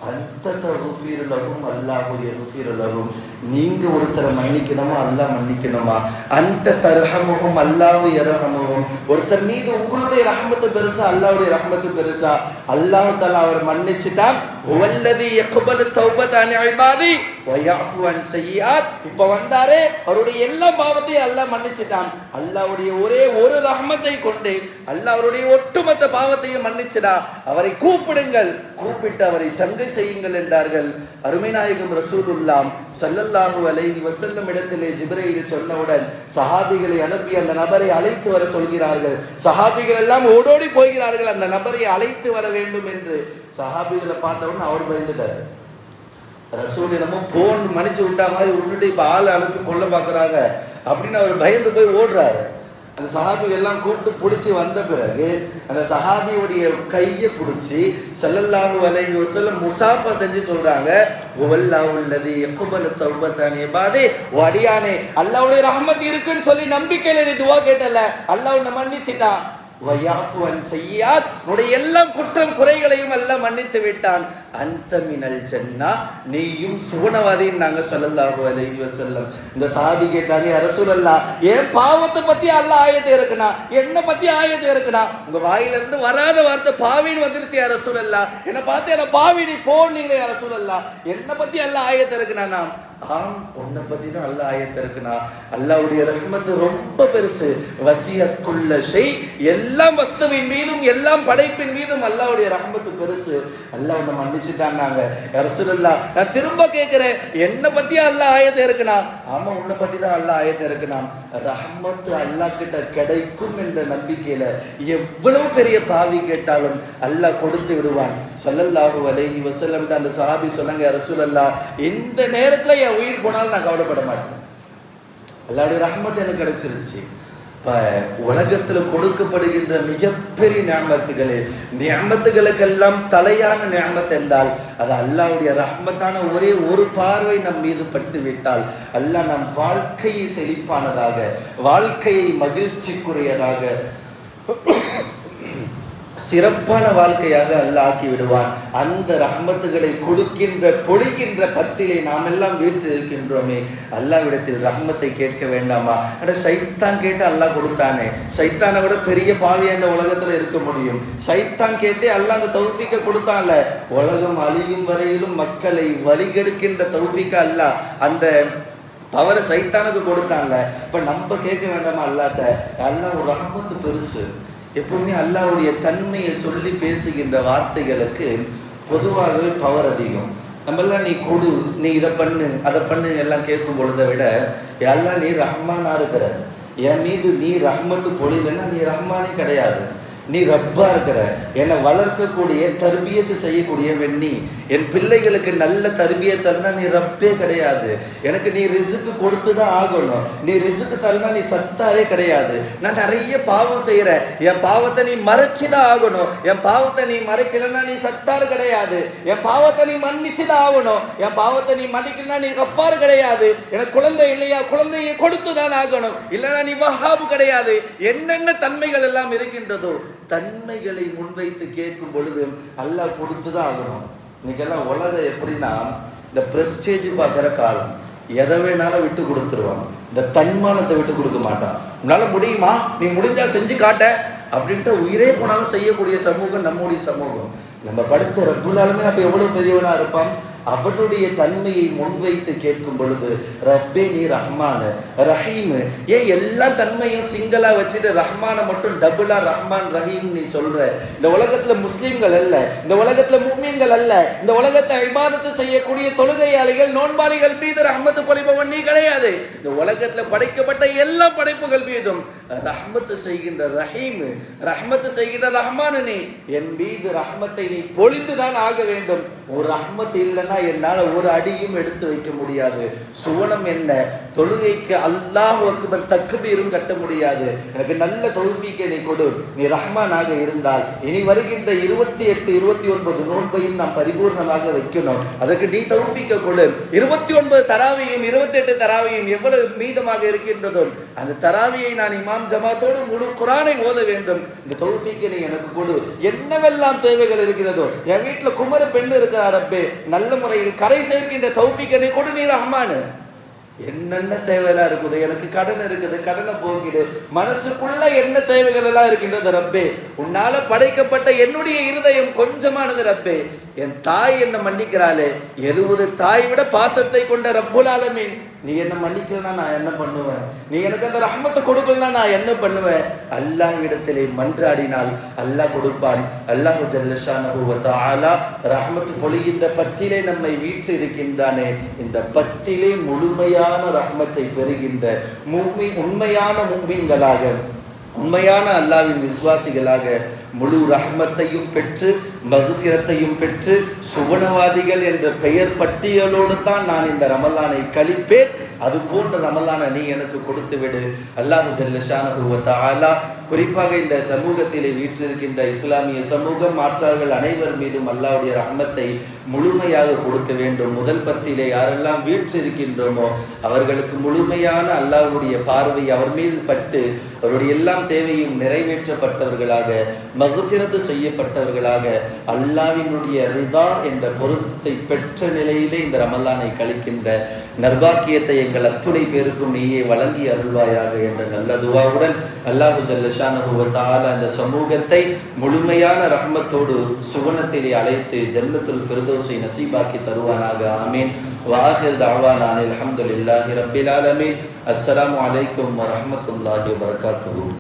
S1: அந்த தகுஃபீர் லஹும் அல்லாஹு யகுஃபீர் லஹும், நீங்க ஒருத்தரை மன்னிக்கணுமா அல்லாஹ் மன்னிக்கணுமா? அந்த தர்ஹமுஹும் அல்லாஹு யர்ஹமுஹும், ஒருத்தர் மீது உங்களுடைய ரஹ்மத்து பெருசா அல்லாஹ்வுடைய ரஹ்மத்து பெருசா? அல்லாஹ் தஆலா அவர் மன்னிச்சிட்டான். ஹுவல்லதி யக்பலு தௌபத அன் இபாதி வ யஃபு அன் ஸய்யிஆத். இப்ப வந்தாரே, அவருடைய எல்லா பாவத்தையும் அல்லாஹ் மன்னிச்சிட்டான். அல்லாஹ்வுடைய ஒரே ஒரு ரஹ்மத்தை கொண்டு அல்லாஹ் அவருடைய ஒட்டுமொத்த பாவத்தையும் மன்னிச்சிடா. அவரை கூப்பிடுங்கள், கூப்பிட்டு அவரை சங்கை செய்யுங்கள் என்றார்கள். அருமை நாயகம் ரசூலுல்லாஹ் ஸல்லல்லாஹு அலைஹி வஸல்லம் இடத்திலே ஜிப்ரீல் சொன்னவுடன் சஹாபிகளை அனுப்பி அந்த நபரை அழைத்து வர சொல்கிறார்கள். சஹாபிகள் எல்லாம் ஓடோடி போகிறார்கள் அந்த நபரை அழைத்து வர வேண்டும் என்று. சஹாபிகளை பார்த்தவுடன் அவர் பயந்துட்டார். ரசூல் என்னமோ போன் மன்னிச்சு விட்டா மாதிரி விட்டுட்டு இப்ப ஆளை அனுப்பி கொல்ல பார்க்கறாங்க அப்படின்னு அவர் பயந்து போய் ஓடுறாரு. அந்த சஹாபிகள் எல்லாம் கூப்பிட்டு பிடிச்சி வந்த பிறகு அந்த சஹாபியுடைய கையை பிடிச்சி ஸல்லல்லாஹு அலைஹி வஸல்லம் முசாஃபா செஞ்சு சொல்றாங்க, வல்லாஹுல்லதி யக்பலு தௌபத அன் இபாதி, ஓ அடியானே, அல்லாஹ்வுடைய ரஹ்மத் இருக்குன்னு சொல்லி நம்பிக்கையில நீ துஆ கேட்டல, அல்லாஹ் உன்னை மன்னிச்சிட்டான். வயாஃபு அன் ஸய்யிஆத், உன்னுடைய எல்லா குற்றம் குறைகளையும் அல்லாஹ் மன்னித்து விட்டான். அந்த மினல் ஜன்னா, நீயும் சுவனவாதின்னு நாங்க ஸல்லல்லாஹு அலைஹி வஸல்லம். இந்த சஹாபி கேட்டாங்க, யா ரசூலல்லாஹ், ஏன் பாவத்தை பத்தி அல்லாஹ் ஆயத்து இருக்குனா, என்ன பத்தி ஆயத்து இருக்குனா? உங்க வாயில இருந்து வராத வார்த்தை பாவின்னு வந்துருச்சு யா ரசூலல்லாஹ், என்ன பார்த்து என்ன பாவி நீ போனீங்களே யா ரசூலல்லாஹ், என்ன பத்தி அல்லாஹ் ஆயத்து இருக்குனா? ஆம், உன்னை பத்தி தான் அல்லாஹ் ஆயத்து இருக்குனா. அல்லாஹ்வுடைய ரஹ்மத் ரொம்ப பெருசு. வசியத் குல்ல ஷை, எல்லா வஸ்துவின் மீதும் எல்லா படைப்பின் மீதும் அல்லாஹ்வுடைய ரஹ்மத் பெருசு. அல்லாஹ் உன்னை மன்னிச்சிட்டாங்க. யா ரசூலல்லாஹ், நான் திரும்ப கேட்கிறேன், என்ன பத்தி அல்லாஹ் ஆயத்து இருக்குனா? ஆமா, உன்னை பத்தி தான் அல்லாஹ் ஆயத்து இருக்குனா. ரஹ்மத் அல்லாஹ் கிட்ட கிடைக்கும் என்ற நம்பிக்கையில எவ்வளவு பெரிய பாவி கேட்டாலும் அல்லாஹ் கொடுத்து விடுவான். ஸல்லல்லாஹு அலைஹி வஸல்லம் அந்த சஹாபி சொன்னாங்க, யா ரசூலல்லாஹ், இந்த நேரத்துல என் உயிர் போனாலும் நான் கவலைப்பட மாட்டேன், அல்லாஹ்வுடைய ரஹ்மத் எனக்கு கிடைச்சிருச்சு. இப்ப உலகத்துல கொடுக்கப்படுகின்ற மிகப்பெரிய நியமத்துகளுக்கெல்லாம் தலையான நியமத் என்றால் அது அல்லாஹ்வுடைய ரஹ்மத்தான ஒரே ஒரு பார்வை நம் மீது பட்டு விட்டால் அல்லாஹ் நம் வாழ்க்கையை செழிப்பானதாக, வாழ்க்கையை மகிழ்ச்சிக்குரியதாக, சிறப்பான வாழ்க்கையாக அல்லாஹ் ஆக்கி விடுவான். அந்த ரஹ்மத்துகளை கொடுக்கின்ற பொழிகின்ற பத்திலே நாம் எல்லாம் வீற்று இருக்கின்றோமே, அல்லாஹ்விடத்தில் ரஹ்மத்தை கேட்க வேண்டாமா? அட சைத்தான் கேட்டு அல்லாஹ் கொடுத்தானே, சைத்தானை விட பெரிய பாவியா இந்த உலகத்துல இருக்க முடியும்? சைத்தான் கேட்டே அல்லாஹ் அந்த தௌஃபீக்கை கொடுத்தான்ல. உலகம் அழியும் வரையிலும் மக்களை வழிகெடுக்கின்ற தௌஃபீக்கை அல்லாஹ் அந்த பவரை சைத்தானுக்கு கொடுத்தான்ல. இப்ப நம்ம கேட்க வேண்டாமா அல்லாஹ்ட்ட? அல்லாஹ் ஒரு ரஹ்மத்து பெருசு. எப்பவுமே அல்லாஹ்வுடைய தன்மையை சொல்லி பேசுகின்ற வார்த்தைகளுக்கு பொதுவாகவே பவர் அதிகம். நம்மெல்லாம் நீ கொடு, நீ இதை பண்ணு, அதை பண்ணு எல்லாம் கேட்கும் பொழுதை விட, எல்லாம் நீ ரஹ்மானா இருக்கிற, என் மீது நீ ரஹ்மத்து பொழிலன்னா நீ ரஹ்மானே கிடையாது, நீ ரப்பா இருக்கிற, என்னை வளர்க்கக்கூடிய தர்பியத்து செய்யக்கூடிய வெண்ணி, என் பிள்ளைகளுக்கு நல்ல தர்பியத் தரனா நீ ரப்பே கிடையாது, எனக்கு நீ ரிசுக்கு கொடுத்து தான் ஆகணும், நீ ரிசுக்கு தரனா நீ சத்தாரே கிடையாது, நான் நிறைய பாவம் செய்கிறேன், என் பாவத்தை நீ மறைச்சி தான் ஆகணும், என் பாவத்தை நீ மறைக்கலன்னா நீ சத்தாரு கிடையாது, என் பாவத்தை நீ மன்னிச்சு தான் ஆகணும், என் பாவத்தை நீ மன்னிக்கலன்னா நீ கஃபார் கிடையாது, எனக்கு குழந்தை இல்லையா, குழந்தையை கொடுத்து தான் ஆகணும், இல்லைன்னா நீ வஹாபு கிடையாது. என்னென்ன தன்மைகள் எல்லாம் இருக்கின்றதோ தன்மைகளை முன்வைத்து கேட்கும் பொழுது அல்லாஹ் கொடுத்துதான் ஆகணும். இன்னைக்கெல்லாம் உலகம் எப்படின்னா இந்த பிரஸ்டேஜ் பார்க்குற காலம், எதை வேணாலும் விட்டு கொடுத்துருவாங்க, இந்த தன்மானத்தை விட்டு கொடுக்க மாட்டான். உன்னால முடியுமா, நீ முடிஞ்சா செஞ்சு காட்ட அப்படின்ட்டு உயிரே போனாலும் செய்யக்கூடிய சமூகம் நம்முடைய சமூகம். நம்ம படித்த ரப்புல் ஆலமீன் அப்போ எவ்வளோ பெரியவனா இருப்பான்? அவனுடைய தன்மையை முன்வைத்து கேட்கும் பொழுது ரப்பே நீ ரஹ்மான் ரஹீம், ஏன் எல்லா தன்மையும் சிங்கிளா வச்சுட்டு ரஹ்மானை மட்டும் டபுளா ரஹ்மான் ரஹீம் நீ சொல்ற? இந்த உலகத்துல முஸ்லிம்கள் அல்ல, இந்த உலகத்துல முஃமின்கள் அல்ல, இந்த உலகத்தை இபாதத்து செய்யக்கூடிய தொழுகையாளிகள் நோன்பாளிகள் மீது ரஹ்மத்து பொழிபவன் நீ நபி கிடையாது. இந்த உலகத்துல படைக்கப்பட்ட எல்லா படைப்புகள் மீதும் ரஹ்மத்து செய்கின்ற ரஹீம், ரஹ்மத்து செய்கின்ற ரஹ்மான், நீ என் மீது ரஹ்மத்தை நீ பொழிந்துதான் ஆக வேண்டும். ஒரு ரஹ்மத் இல்லைன்னா என்னால் ஒரு அடியும் எடுத்து வைக்க முடியாது. சுவனம் என்ன, தொழுகைக்கு அல்லாஹ் அக்பர் தக்பீரும் கட்ட முடியாது. எனக்கு நல்ல தௌஃபீக்கை நீ கொடு. நீ ரஹ்மானாக இருந்தால் இனி வருகின்ற 28, 29 நோன்பையும் நாம் பரிபூர்ணமாக வைக்கணும். அதற்கு நீ தௌஃபீக்கை கொடு. 29 தராவியும் 28 தராவியும் எவ்வளவு மீதமாக இருக்கின்றதோ அந்த தராவியை நான் இமாம் ஜமாத்தோடு முழு குர்ஆனை ஓத வேண்டும். இந்த தௌஃபீக்கை நீ எனக்கு கொடு. என்னவெல்லாம் தேவைகள் இருக்கிறதோ, என் வீட்டில் குமர பெண் இருக்கிறார் ரப்பே, நல்ல முறையில் கரை சேர்க்கின்ற தௌஃபீக்கை நீ கொடு நீ ரஹ்மான். என்னென்ன தேவையெல்லாம் இருக்குது, எனக்கு கடன் இருக்குது, கடனை போக்கிடு. மனசுக்குள்ள என்ன தேவைகள் எல்லாம் இருக்கின்றது ரப்பே, உன்னால படைக்கப்பட்ட என்னுடைய இருதயம் கொஞ்சமானது ரப்பே. என் தாய் என்ன மன்னிக்கிறாளே, 70 தாய் விட பாசத்தை கொண்ட ரப்புல் ஆலமீன், நீ என்ன மன்னிக்கலன்னா நான் என்ன பண்ணுவேன்? நீ எனக்கு அந்த ரஹ்மத்தை கொடுக்கலன்னா நான் என்ன பண்ணுவேன்? அல்லாஹ் இடத்திலே மன்றாடினால் அல்லாஹ் கொடுப்பான். அல்லாஹு ஜல்ல ஷானஹு வ தஆலா ரஹ்மத்து பொழிகின்ற பத்திலே நம்மை வீற்று இருக்கின்றானே, இந்த பத்திலே முழுமையான ரஹ்மத்தை பெறுகின்ற உண்மையான முஃமின்களாக, உண்மையான அல்லாஹ்வின் விசுவாசிகளாக முழு ரஹ்மத்தையும் பெற்று மக்ஃபிரத்தையும் பெற்று சுவனவாதிகள் என்ற பெயர் பட்டியலோடு தான் நான் இந்த ரமலானை கழிப்பேன். அது போன்ற ரமலானை நீ எனக்கு கொடுத்து விடு. அல்லாஹு ஜல்ல ஷானஹு வ தஆலா குறிப்பாக இந்த சமூகத்திலே வீற்றிருக்கின்ற இஸ்லாமிய சமூகம் மாற்றார்கள் அனைவர் மீதும் அல்லாஹ்வுடைய ரஹ்மத்தை முழுமையாக கொடுக்க வேண்டும். முதல் பத்திலே யாரெல்லாம் வீற்றிருக்கின்றோமோ அவர்களுக்கு முழுமையான அல்லாஹ்வுடைய பார்வை அவர் மீது பட்டு அவருடைய எல்லாம் தேவையும் நிறைவேற்றப்பட்டவர்களாக, மக்ஃபிரத்து செய்யப்பட்டவர்களாக, அல்லாஹ்வினுடைய ரிதா என்ற பொருத்தத்தை பெற்ற நிலையிலே இந்த ரமலானை கழிக்கின்ற நர்பாக்கியத்தை எங்கள் அத்துணை பேருக்கும் நீயே வழங்கி அருள்வாயாக என்ற நல்ல துவாவுடன் அல்லாஹு ஜல்ல ஷானஹு வ தஆலா இந்த சமூகத்தை முழுமையான ரஹ்மத்தோடு சுவனத்திலே அழைத்து ஜன்னத்துல் ஃபிர்தௌஸை நசீபாக்கி தருவானாக. ஆமீன். வஆஹிர் தஅவானா அல்ஹம்துலில்லாஹி ரப்பில் ஆலமீன். அஸ்ஸலாமு அலைக்கும் வ ரஹ்மத்துல்லாஹி வ பரகாத்துஹு.